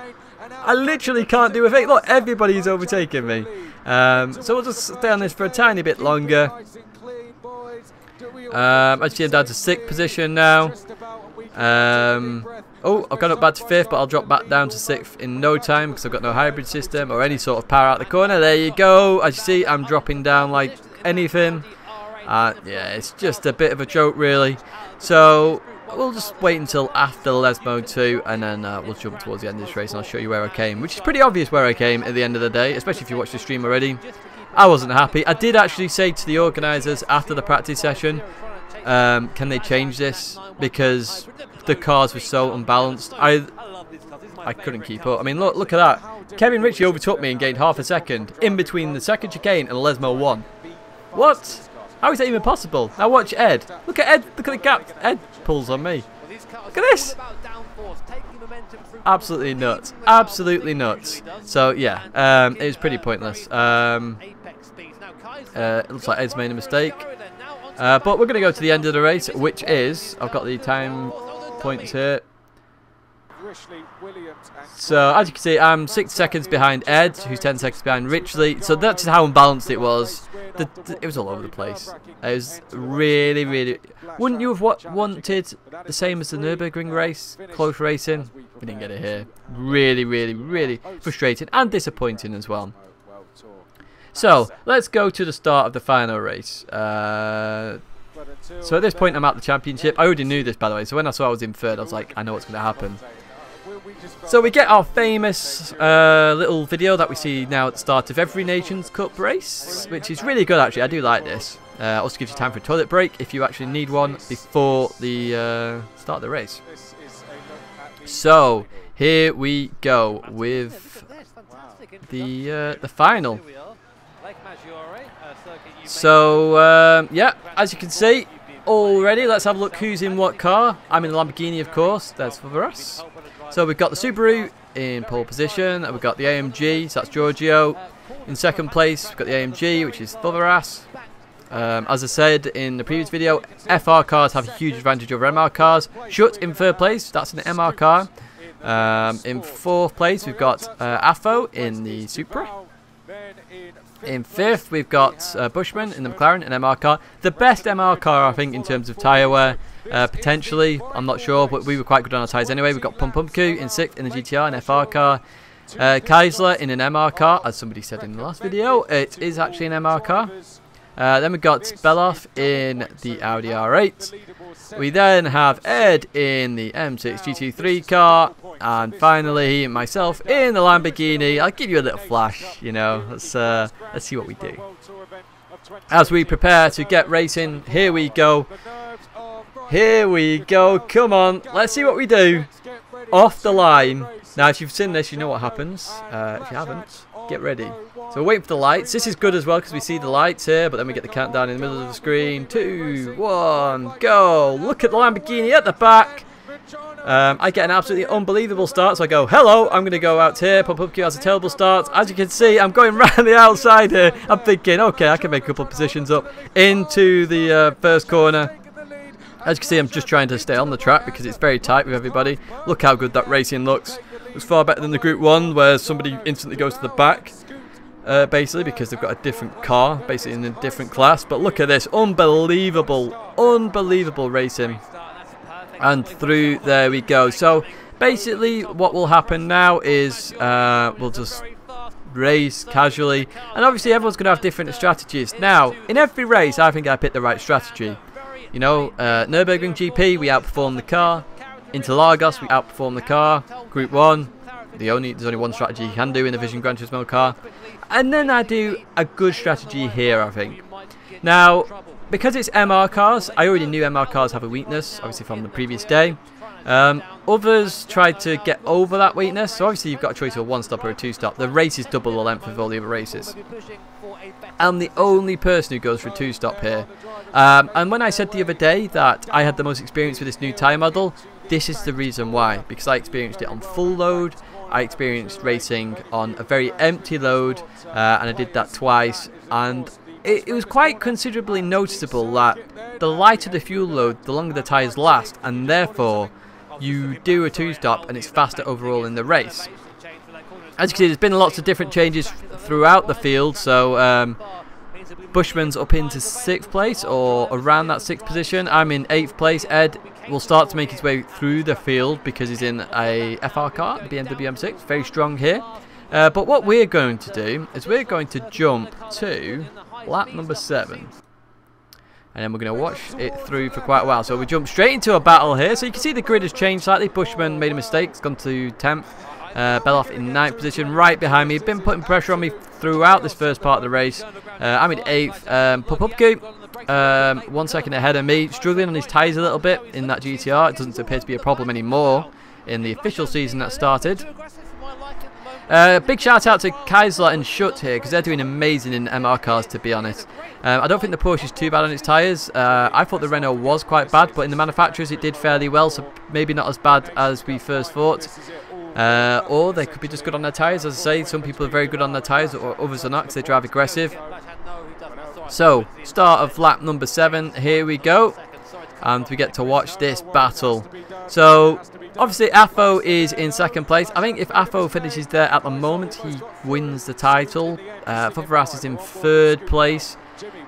I literally can't do a thing. Look, everybody's overtaking me. So we'll just stay on this for a tiny bit longer. As you see, I'm down to 6th position now. Oh, I've gone up back to 5th, but I'll drop back down to 6th in no time because I've got no hybrid system or any sort of power out the corner. There you go. As you see, I'm dropping down like anything. Yeah, it's just a bit of a joke, really. So we'll just wait until after Lesmo 2, and then we'll jump towards the end of this race, and I'll show you where I came, which is pretty obvious where I came at the end of the day, especially if you watched the stream already. I wasn't happy. I did actually say to the organisers after the practice session, can they change this? Because the cars were so unbalanced. I couldn't keep up. I mean, look at that. Kevin Ritchie overtook me and gained half a second in between the second chicane and Lesmo 1. What? How is that even possible? Now watch Ed. Look at Ed. Look at the gap Ed pulls on me. Look at this. Absolutely nuts. Absolutely nuts. So yeah, it was pretty pointless. It looks like Ed's made a mistake. But we're going to go to the end of the race, which is, I've got the time points here. So as you can see, I'm 6 seconds behind Ed, who's 10 seconds behind Richley. So that's how unbalanced it was. It was all over the place. It was really, really... Wouldn't you have wanted the same as the Nürburgring race? Close racing? We didn't get it here. Really, really, really frustrating and disappointing as well. So, let's go to the start of the final race. So at this point I'm at the championship. I already knew this, by the way, so when I saw I was in 3rd, I was like, I know what's going to happen. So we get our famous little video that we see now at the start of every Nations Cup race, which is really good actually. I do like this. Also gives you time for a toilet break if you actually need one before the start of the race. So here we go with the final. So yeah, as you can see already, let's have a look who's in what car. I'm in the Lamborghini, of course. That's for us. So we've got the Subaru in pole position, and we've got the AMG, so that's Giorgio. In 2nd place, we've got the AMG, which is Foveras. As I said in the previous video, FR cars have a huge advantage over MR cars. Schutt in 3rd place, that's an MR car. In 4th place, we've got Afo in the Supra. In 5th, we've got Bushman in the McLaren, an MR car. The best MR car, I think, in terms of tyre wear. Potentially, I'm not sure, but we were quite good on our tyres anyway. We've got Pumpku in 6th in the GTR, an FR car. Keisler in an MR car, as somebody said in the last video. It is actually an MR car. Then we've got Beloff in the Audi R8. We then have Ed in the M6 GT3 car. And finally, myself in the Lamborghini. I'll give you a little flash, you know. Let's see what we do. As we prepare to get racing, here we go. Here we go. Come on. Let's see what we do. Off the line. Now, if you've seen this, you know what happens. If you haven't, get ready. So we're waiting for the lights. This is good as well because we see the lights here, but then we get the countdown in the middle of the screen. 2, 1, go. Look at the Lamborghini at the back. I get an absolutely unbelievable start, so I go, hello, I'm going to go out here. Pumpku has a terrible start. As you can see, I'm going round the outside here. I'm thinking, okay, I can make a couple of positions up into the first corner. As you can see, I'm just trying to stay on the track because it's very tight with everybody. Look how good that racing looks. It's far better than the Group 1 where somebody instantly goes to the back. Basically because they've got a different car, basically in a different class. But look at this, unbelievable, unbelievable racing. And through there we go. So basically what will happen now is we'll just race casually. And obviously everyone's going to have different strategies. Now, in every race I think I picked the right strategy. You know, Nürburgring GP, we outperform the car. Interlagos, we outperform the car. Group 1, there's only one strategy you can do in the Vision Gran Turismo car. And then I do a good strategy here, I think. Now, because it's MR cars, I already knew MR cars have a weakness, obviously from the previous day. Others tried to get over that weakness, so obviously you've got a choice of a 1-stop or a 2-stop. The race is double the length of all the other races. I'm the only person who goes for a 2-stop here. And when I said the other day that I had the most experience with this new tyre model, this is the reason why. Because I experienced it on full load, I experienced racing on a very empty load, and I did that twice. And it was quite considerably noticeable that the lighter the fuel load, the longer the tyres last, and therefore you do a 2-stop and it's faster overall in the race. As you can see, there's been lots of different changes throughout the field, so Bushman's up into 6th place or around that 6th position. I'm in 8th place. Ed will start to make his way through the field because he's in a FR car, the BMW M6. Very strong here. But what we're going to do is we're going to jump to lap number 7. And then we're going to watch it through for quite a while. So we jump straight into a battle here. So you can see the grid has changed slightly. Bushman made a mistake. It's gone to 10th. Beloff in 9th position, right behind me. Been putting pressure on me throughout this first part of the race. I'm in 8th. Popupku, 1 second ahead of me. Struggling on his tyres a little bit in that GTR. It doesn't appear to be a problem anymore in the official season that started. Big shout out to Keisler and Schutt here because they're doing amazing in MR cars, to be honest. I don't think the Porsche is too bad on its tyres. I thought the Renault was quite bad, but in the manufacturers it did fairly well, so maybe not as bad as we first thought. Or they could be just good on their tyres. As I say, some people are very good on their tyres, or others are not because they drive aggressive. So, start of lap number 7, here we go. And we get to watch this battle. So, obviously Afo is in 2nd place. I think if Afo finishes there at the moment, he wins the title. Favaras is in 3rd place.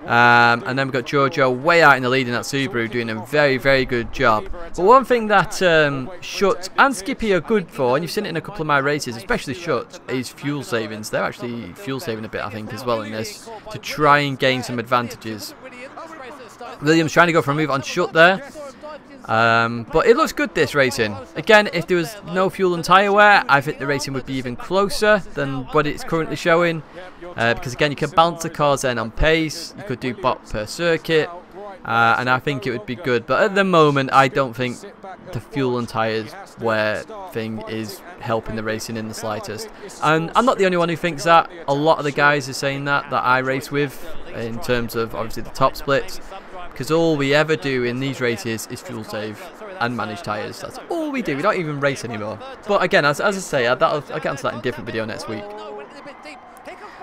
And then we've got Giorgio way out in the lead in that Subaru, doing a very, very good job. But one thing that Schutt and Skippy are good for, and you've seen it in a couple of my races, especially Schutt, is fuel savings. They're actually fuel saving a bit, I think, as well in this, to try and gain some advantages. Williams trying to go for a move on Schutt there. But it looks good, this racing. Again, if there was no fuel and tyre wear, I think the racing would be even closer than what it's currently showing. Because again, you can balance the cars then on pace. You could do bot per circuit. And I think it would be good. But at the moment, I don't think the fuel and tyres wear thing is helping the racing in the slightest. And I'm not the only one who thinks that. A lot of the guys are saying that I race with, in terms of obviously the top splits. Because all we ever do in these races is fuel save and manage tyres. That's all we do. We don't even race anymore. But again, as I say, I'll get onto that in a different video next week.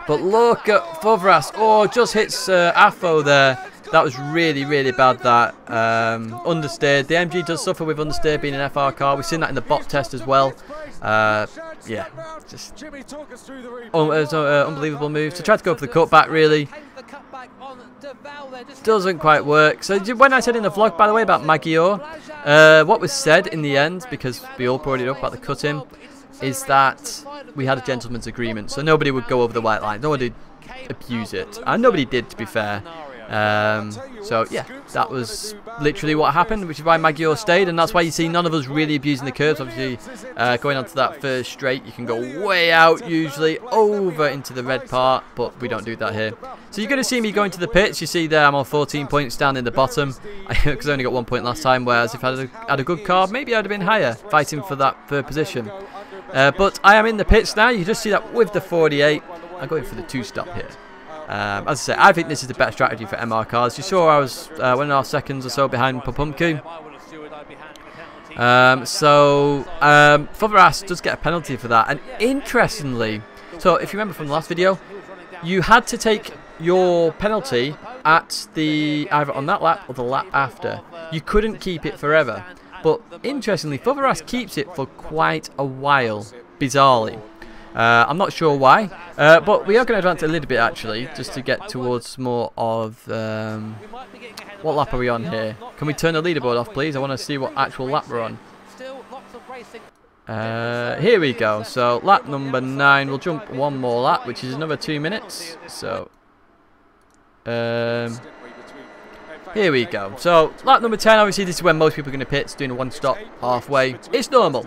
But look at Favaras. Oh, just hits Afo there. That was really, really bad, that. Understeered. The MG does suffer with understeer being an FR car. We've seen that in the bot test as well. Yeah, just unbelievable move. So tried to go for the cutback, really. Doesn't quite work. So when I said in the vlog, by the way, about Magyar, what was said in the end, because we all brought it up about the cut-in, is that we had a gentleman's agreement. So nobody would go over the white line. Nobody would abuse it. And nobody did, to be fair. So yeah, that was literally what happened, which is why Magyar stayed, and that's why you see none of us really abusing the curves. Obviously, going onto that first straight, you can go way out, usually over into the red part, but we don't do that here. So you're going to see me going to the pits. You see there I'm on 14 points down in the bottom, because I only got 1 point last time, whereas if I had a good car, maybe I'd have been higher, fighting for that third position. But I am in the pits now. You can just see that with the 48. I'm going for the 2-stop here. As I say, I think this is the best strategy for MR cars. You saw I was 1.5 seconds or so behind Popumku. Favaras does get a penalty for that. And interestingly, so if you remember from the last video, you had to take your penalty at the either on that lap or the lap after. You couldn't keep it forever. But interestingly, Favaras keeps it for quite a while, bizarrely. I'm not sure why, but we are going to advance a little bit actually, just to get towards more of, what lap are we on here? Can we turn the leaderboard off, please? I want to see what actual lap we're on. Here we go, so lap number 9, we'll jump one more lap, which is another 2 minutes, so, here we go. So, lap number 10, obviously this is when most people are going to pit, doing a 1-stop halfway. It's normal.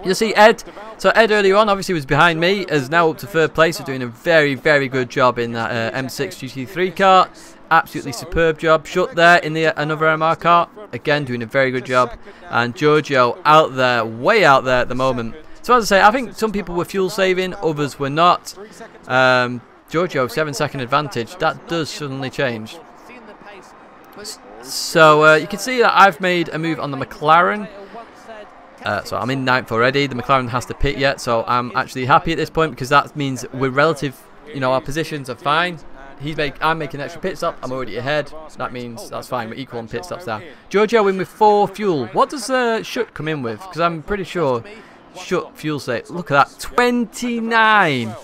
You'll see Ed. So Ed earlier on obviously was behind me, is now up to 3rd place, so doing a very, very good job in that M6 GT3 car. Absolutely superb job. Schutt there in the another MR car, again doing a very good job. And Giorgio out there, way out there at the moment. So as I say, I think some people were fuel saving, others were not. Giorgio 7-second advantage. That does suddenly change. So you can see that I've made a move on the McLaren. So I'm in 9th already. The McLaren has to pit yet, so I'm actually happy at this point because that means we're relative. You know, our positions are fine. I'm making an extra pit stop. I'm already ahead. That means that's fine. We're equal on pit stops now. Giorgio in with 4 fuel. What does Schutt come in with? Because I'm pretty sure Schutt fuel save. Look at that, 29.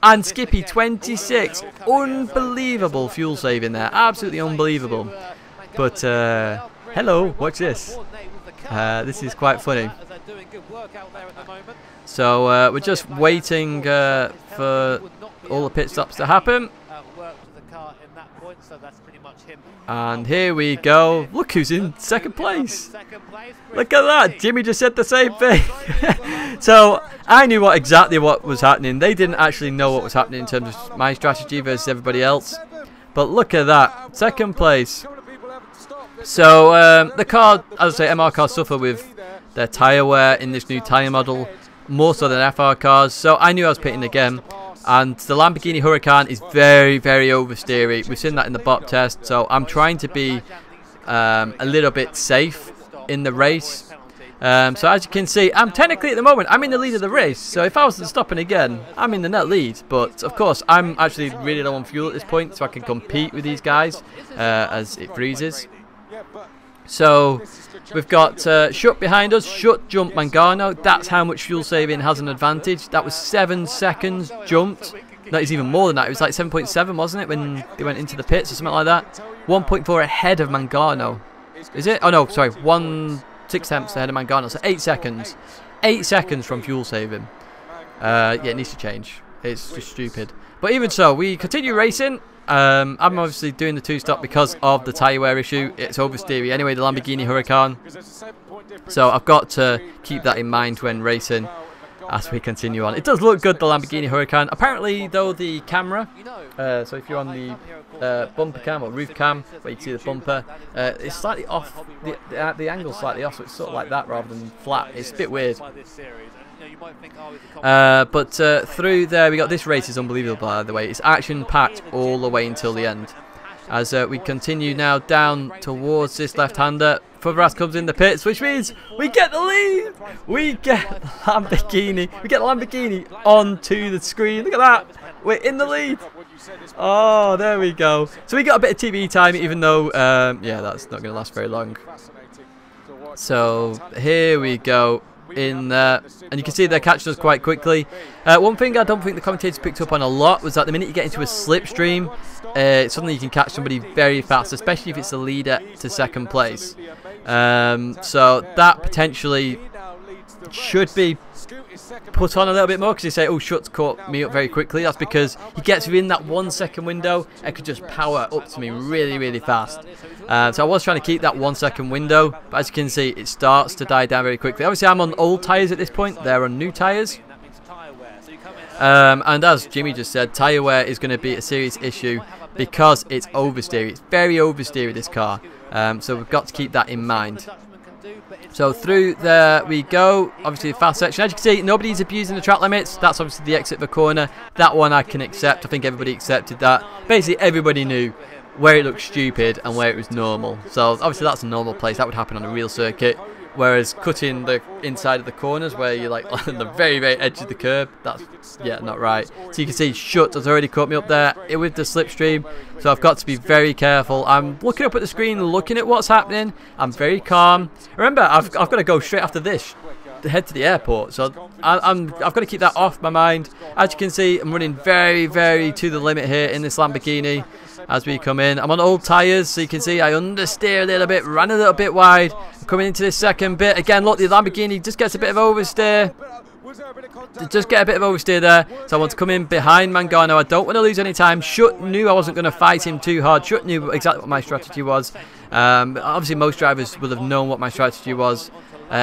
And Skippy 26. Unbelievable fuel saving there. Absolutely unbelievable. But, hello, watch this. This is quite funny. So, we're just waiting for all the pit stops to happen. And here we go. Look who's in second place. Look at that. Jimmy just said the same thing. So I knew exactly what was happening. They didn't actually know what was happening in terms of my strategy versus everybody else. But look at that. Second place. So the car, as I say, MR cars suffer with their tyre wear in this new tyre model. More so than FR cars. So I knew I was pitting again. And the Lamborghini Huracan is very, very oversteery. We've seen that in the bot test. So I'm trying to be a little bit safe in the race. So as you can see, I'm technically at the moment, I'm in the lead of the race. So if I was stopping again, I'm in the net lead. But of course, I'm actually really low on fuel at this point. So I can compete with these guys as it freezes. So we've got Shut behind us. Shut jumped Mangano. That's how much fuel saving has an advantage. That was 7 seconds jumped. That is even more than that. It was like 7.7, wasn't it, when they went into the pits or something like that? 1.4 ahead of Mangano. Is it? Oh no, sorry. 6 tenths ahead of Mangano. So 8 seconds. 8 seconds from fuel saving. Yeah, it needs to change. It's just stupid. But even so, we continue racing. I'm obviously doing the 2-stop because of the tyre wear issue. It's oversteery anyway, the Lamborghini Huracan. So I've got to keep that in mind when racing as we continue on. It does look good, the Lamborghini Huracan. Apparently, though, the camera, so if you're on the bumper cam or roof cam, where you can see the bumper, it's slightly off. The angle's slightly off, so it's sort of like that rather than flat. It's a bit weird. But through there, we got this race is unbelievable, by the way. It's action-packed all the way until the end. As we continue now down towards this left-hander, Fabras comes in the pits, which means we get the lead. We get the Lamborghini. We get the Lamborghini onto the screen. Look at that. We're in the lead. Oh, there we go. So we got a bit of TV time, even though, yeah, that's not going to last very long. So here we go. In there, and you can see they're catching us quite quickly. One thing I don't think the commentators picked up on a lot was that the minute you get into a slipstream, suddenly you can catch somebody very fast, especially if it's the leader to second place. So that potentially should be put on a little bit more, because they say, oh, Shut's caught me up very quickly. That's because he gets within that 1 second window and could just power up to me really, really fast. So I was trying to keep that 1 second window, but as you can see, it starts to die down very quickly. Obviously, I'm on old tyres at this point. They're on new tyres. And as Jimmy just said, tyre wear is going to be a serious issue because it's oversteery. It's very oversteery, this car. So we've got to keep that in mind. So through there we go. Obviously the fast section. As you can see, nobody's abusing the track limits. That's obviously the exit of the corner. That one I can accept. I think everybody accepted that. Basically everybody knew where it looked stupid and where it was normal. So obviously that's a normal place. That would happen on a real circuit. Whereas cutting the inside of the corners where you're like on the very, very edge of the curb, that's, yeah, not right. So you can see Shut has already caught me up there with the slipstream. So I've got to be very careful. I'm looking up at the screen, looking at what's happening. I'm very calm. Remember, I've got to go straight after this to head to the airport. So I've got to keep that off my mind. As you can see, I'm running very, very to the limit here in this Lamborghini. As we come in, I'm on old tyres, so you can see I understeer a little bit, ran a little bit wide. I'm coming into this second bit. Again, look, the Lamborghini just gets a bit of oversteer. Just get a bit of oversteer there. So I want to come in behind Mangano. I don't want to lose any time. Shut knew I wasn't going to fight him too hard. Shut knew exactly what my strategy was. Obviously, most drivers will have known what my strategy was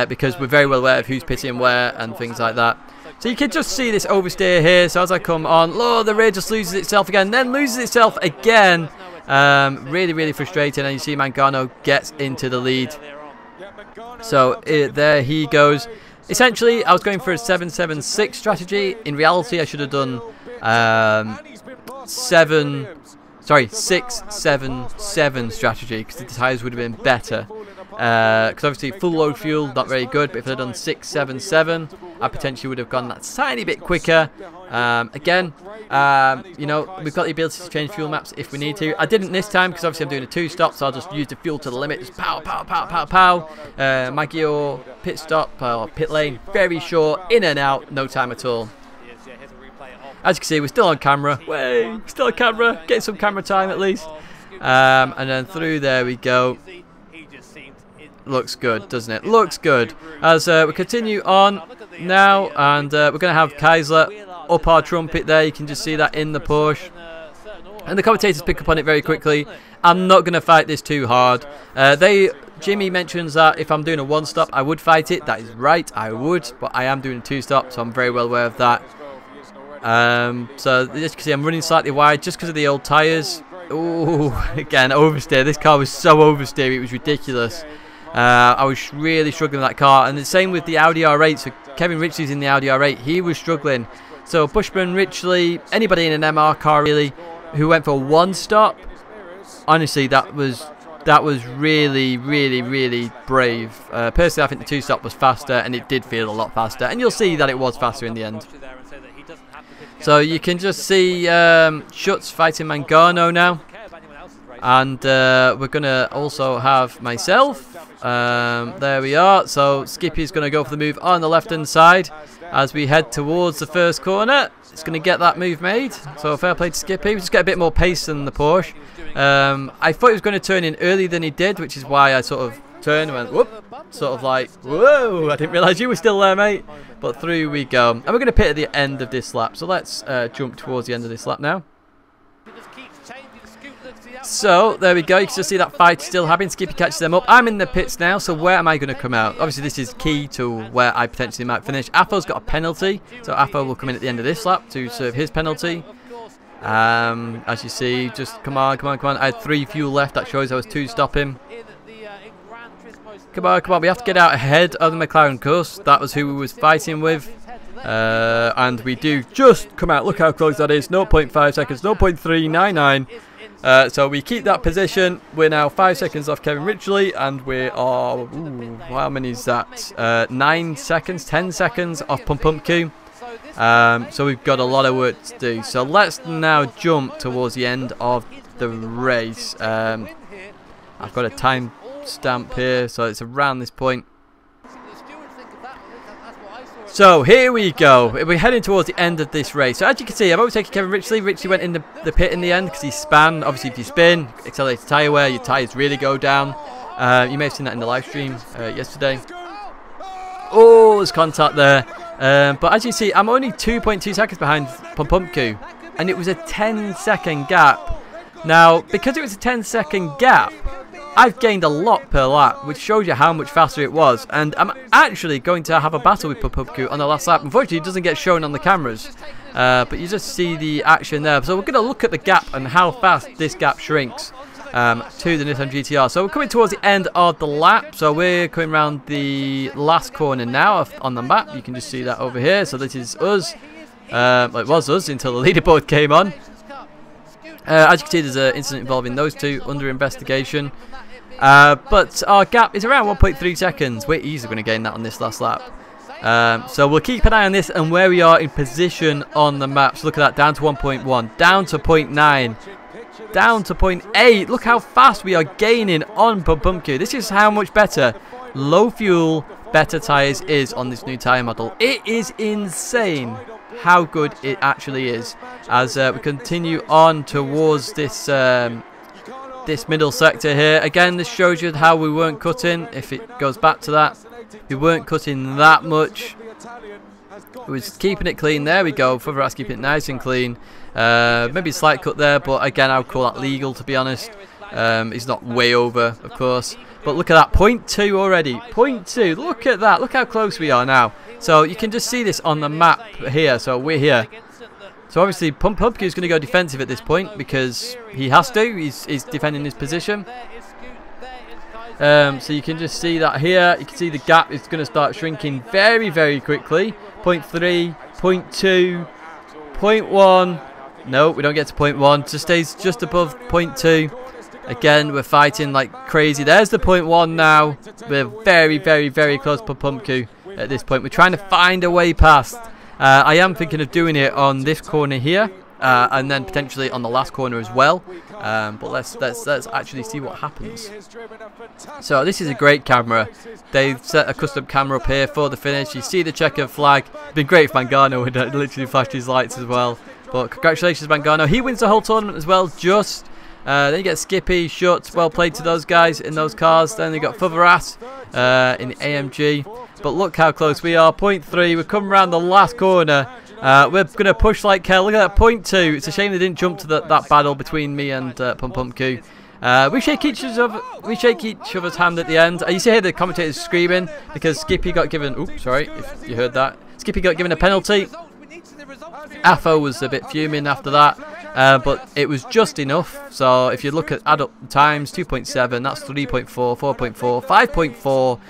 because we're very well aware of who's pitting where and things like that. So you can just see this oversteer here. So as I come on, oh, the rear just loses itself again, then loses itself again. Really, really frustrating. And you see Mangano gets into the lead. So there he goes. Essentially, I was going for a 7-7-6 strategy. In reality, I should have done 6-7-7 strategy because the tyres would have been better. Because obviously full load fuel, not very good, but if I'd done 6-7-7, I potentially would have gone that tiny bit quicker. Again, you know, we've got the ability to change fuel maps if we need to. I didn't this time because obviously I'm doing a 2-stop, so I'll just use the fuel to the limit, just pow, pow, pow, pow, pow. Maggior pit stop, pit lane, very short, in and out, no time at all. As you can see, we're still on camera. Way, still on camera. Getting some camera time at least. And then through there we go. Looks good, doesn't it? Looks good. As we continue on now, and we're going to have Kaiser up our trumpet there. You can just see that in the Porsche. And the commentators pick up on it very quickly. I'm not going to fight this too hard. Jimmy mentions that if I'm doing a one-stop, I would fight it. That is right, I would. But I am doing a two-stop, so I'm very well aware of that. So as you can see, I'm running slightly wide just because of the old tyres. Ooh, again, oversteer. This car was so oversteer, it was ridiculous. I was really struggling with that car. And the same with the Audi R8. So Kevin Ritchley's in the Audi R8. He was struggling. So Bushman, Ritchley, anybody in an MR car really who went for one stop, honestly, that was really, really, really brave. Personally, I think the two-stop was faster, and it did feel a lot faster. And you'll see that it was faster in the end. So you can just see Schutz fighting Mangano now. And we're going to also have myself. There we are. So Skippy's going to go for the move on the left-hand side as we head towards the first corner. It's going to get that move made. So fair play to Skippy. We just get a bit more pace than the Porsche. I thought he was going to turn in earlier than he did, which is why I sort of turned and went, whoop. Sort of like, whoa, I didn't realise you were still there, mate. But through we go. And we're going to pit at the end of this lap. So let's jump towards the end of this lap now. So there we go. You can just see that fight still happening. Skippy catches them up. I'm in the pits now, so where am I going to come out? Obviously this is key to where I potentially might finish. Affo's got a penalty, so Affo will come in at the end of this lap to serve his penalty. As you see, just come on. I had 3 fuel left. That shows I was 2 stopping. Come on, we have to get out ahead of the McLaren course. That was who we was fighting with. And we do just come out. Look how close that is. 0.5 seconds, 0.399. So we keep that position. We're now 5 seconds off Kevin Ritchley, and we are, ooh, how many is that? 9 seconds, 10 seconds off Pump Q. So we've got a lot of work to do. So let's now jump towards the end of the race. I've got a time stamp here, so it's around this point. So here we go. We're heading towards the end of this race. So as you can see, I've overtaken Kevin Ritchley. Ritchley went in the pit in the end because he span. Obviously, if you spin, accelerated tyre wear, your tyres really go down. You may have seen that in the live stream yesterday. Oh, there's contact there. But as you see, I'm only 2.2 seconds behind Pump Q, and it was a 10-second gap. Now, because it was a 10-second gap, I've gained a lot per lap, which shows you how much faster it was. And I'm actually going to have a battle with Pupupku on the last lap. Unfortunately, it doesn't get shown on the cameras, but you just see the action there. So we're going to look at the gap and how fast this gap shrinks to the Nissan GTR. So we're coming towards the end of the lap. So we're coming around the last corner now on the map. You can just see that over here. So this is us. Well, it was us until the leaderboard came on. As you can see, there's an incident involving those two under investigation. But our gap is around 1.3 seconds. We're easily going to gain that on this last lap. So we'll keep an eye on this and where we are in position on the map. So look at that, down to 1.1, down to 0.9, down to 0.8. Look how fast we are gaining on Pumpkin. This is how much better low fuel, better tyres is on this new tyre model. It is insane how good it actually is. As we continue on towards this this middle sector here. Again, this shows you how we weren't cutting. If it goes back to that, we weren't cutting that much. We was keeping it clean. There we go. Further keeping it nice and clean. Maybe a slight cut there, but again, I would call that legal, to be honest. It's not way over, of course. But look at that, 0.2 already. 0.2. Look at that. Look how close we are now. So you can just see this on the map here. So we're here. So obviously Pumpkin is going to go defensive at this point because he has to. He's defending his position. So you can just see that here. You can see the gap is going to start shrinking very, very quickly. 0.3, 0.2, 0.1. No, we don't get to 0.1. Just stays just above 0.2. Again, we're fighting like crazy. There's the 0.1 now. We're very, very, very close to Pumpkin at this point. We're trying to find a way past. I am thinking of doing it on this corner here, and then potentially on the last corner as well. But let's actually see what happens. So this is a great camera. They've set a custom camera up here for the finish. You see the checkered flag. It's been great if Mangano would literally flashed his lights as well. But congratulations, Mangano. He wins the whole tournament as well, just. Then you get Skippy, Schutz, well played to those guys in those cars. Then you got Fuveras in the AMG. But look how close we are, 0.3. We've come around the last corner. We're going to push like hell. Look at that, 0.2. It's a shame they didn't jump to that battle between me and Pum Pum Q. We shake each other's hand at the end. You see here the commentators screaming because Skippy got given. Oops, sorry if you heard that. Skippy got given a penalty. Afo was a bit fuming after that, but it was just enough. So if you look at add up times, 2.7, that's 3.4, 4.4, 5.4,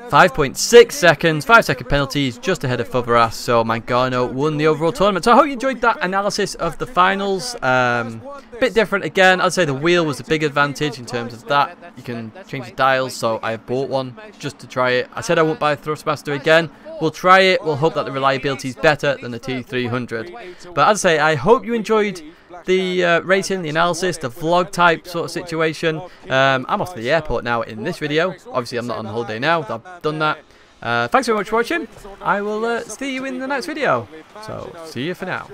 5.6 seconds, 5-second penalties, just ahead of Fuveras. So Mangano won the overall tournament. So I hope you enjoyed that analysis of the finals. Bit different again. I'd say the wheel was the big advantage in terms of that. You can change the dials, so I bought one just to try it. I said I won't buy a Thrustmaster again. We'll try it. We'll hope that the reliability is better than the T300. But as I say, I hope you enjoyed the rating, the analysis, the vlog type sort of situation. I'm off to the airport now in this video. Obviously, I'm not on holiday now. I've done that. Thanks very much for watching. I will see you in the next video. So, see you for now.